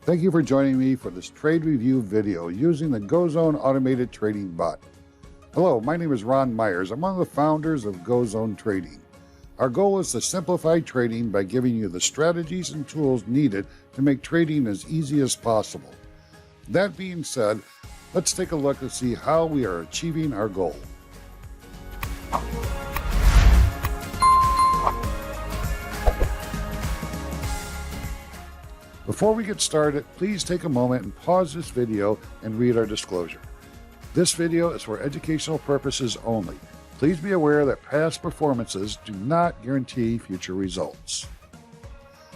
Thank you for joining me for this trade review video using the Go Zone automated trading bot. Hello, my name is Ron Myers. I'm one of the founders of Go Zone Trading. Our goal is to simplify trading by giving you the strategies and tools needed to make trading as easy as possible. That being said, let's take a look to see how we are achieving our goal. Before we get started, please take a moment and pause this video and read our disclosure. This video is for educational purposes only. Please be aware that past performances do not guarantee future results.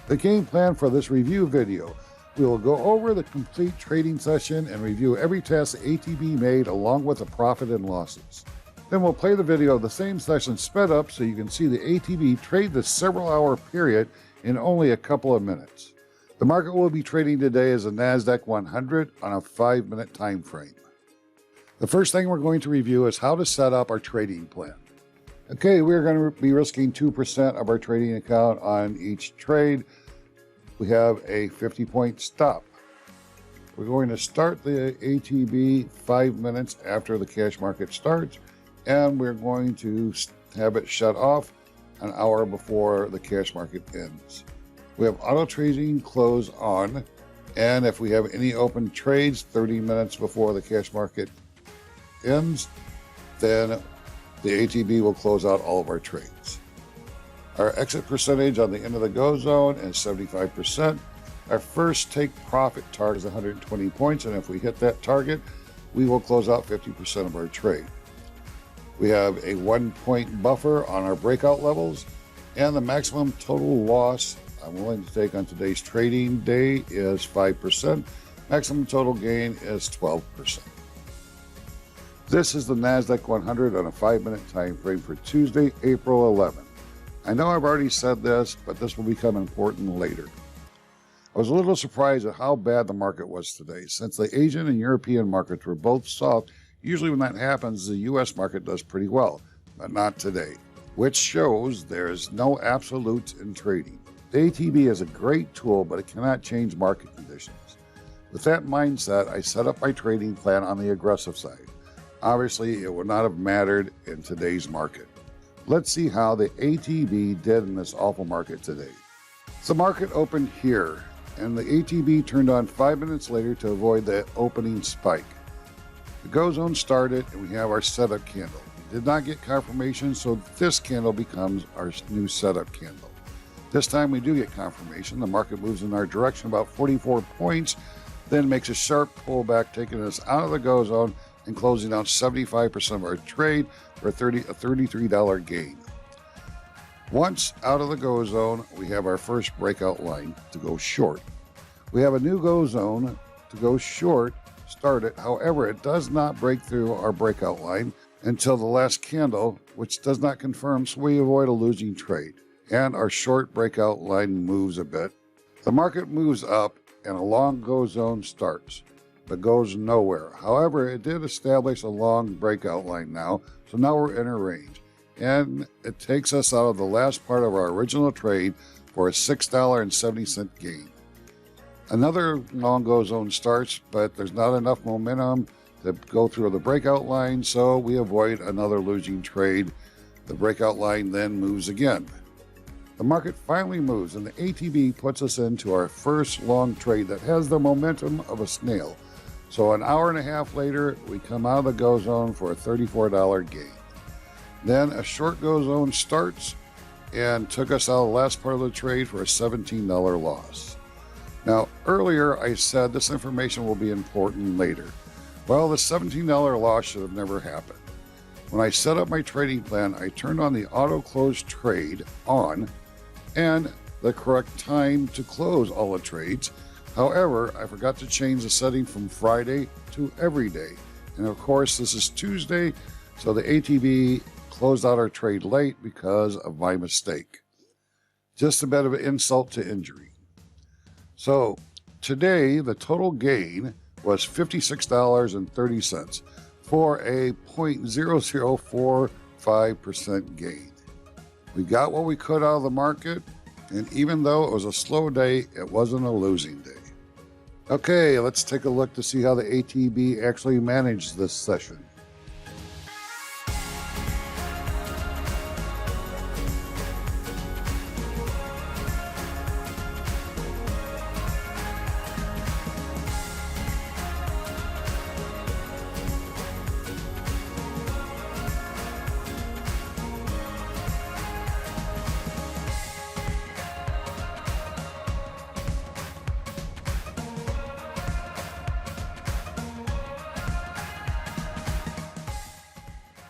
The game plan for this review video: we will go over the complete trading session and review every task the ATB made along with the profit and losses. Then we'll play the video of the same session sped up so you can see the ATB trade the several-hour period in only a couple of minutes. The market we'll be trading today is the Nasdaq 100 on a 5-minute time frame. The first thing we're going to review is how to set up our trading plan. Okay, we're going to be risking 2% of our trading account on each trade. We have a 50-point stop. We're going to start the ATB 5 minutes after the cash market starts, and we're going to have it shut off an hour before the cash market ends. We have auto trading close on, and if we have any open trades 30 minutes before the cash market ends, then the ATB will close out all of our trades. Our exit percentage on the end of the go zone is 75%. Our first take profit target is 120 points, and if we hit that target, we will close out 50% of our trade. We have a 1-point buffer on our breakout levels, and the maximum total loss I'm willing to take on today's trading day is 5%. Maximum total gain is 12%. This is the Nasdaq 100 on a 5-minute time frame for Tuesday, April 11th. I know I've already said this, but this will become important later. I was a little surprised at how bad the market was today. Since the Asian and European markets were both soft, usually when that happens, the US market does pretty well, but not today, which shows there's no absolutes in trading. The ATB is a great tool, but it cannot change market conditions. With that mindset, I set up my trading plan on the aggressive side. Obviously, it would not have mattered in today's market. Let's see how the ATB did in this awful market today. The market opened here, and the ATB turned on 5 minutes later to avoid the opening spike. The Go Zone started, and we have our setup candle. We did not get confirmation, so this candle becomes our new setup candle. This time we do get confirmation. The market moves in our direction about 44 points, then makes a sharp pullback, taking us out of the Go Zone and closing out 75% of our trade for a $33 gain. Once out of the Go Zone, we have our first breakout line to go short. We have a new Go Zone to go short started. However, it does not break through our breakout line until the last candle, which does not confirm, so we avoid a losing trade. And our short breakout line moves a bit. The market moves up and a long Go Zone starts, but goes nowhere. However, it did establish a long breakout line now, so now we're in a range. And it takes us out of the last part of our original trade for a $6.70 gain. Another long Go Zone starts, but there's not enough momentum to go through the breakout line, so we avoid another losing trade. The breakout line then moves again. The market finally moves, and the ATB puts us into our first long trade that has the momentum of a snail. So an hour and a half later, we come out of the Go Zone for a $34 gain. Then a short Go Zone starts and took us out of the last part of the trade for a $17 loss. Now, earlier I said this information will be important later. Well, the $17 loss should have never happened. When I set up my trading plan, I turned on the auto close trade on and the correct time to close all the trades. However, I forgot to change the setting from Friday to every day. And of course, this is Tuesday, so the ATB closed out our trade late because of my mistake. Just a bit of an insult to injury. So today, the total gain was $56.30 for a 0.0045% gain. We got what we could out of the market, and even though it was a slow day, it wasn't a losing day. Okay, let's take a look to see how the ATB actually managed this session.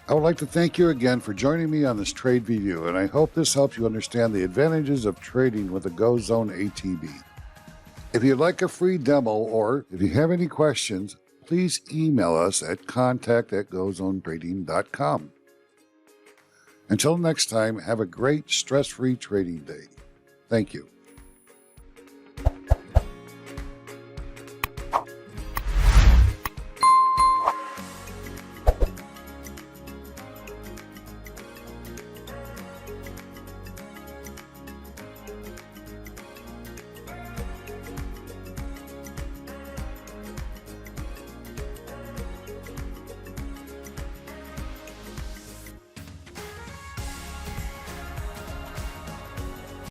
I would like to thank you again for joining me on this trade review, and I hope this helps you understand the advantages of trading with the Go Zone ATB. If you'd like a free demo or if you have any questions, please email us at contact@gozonetrading.com. Until next time, have a great stress-free trading day. Thank you.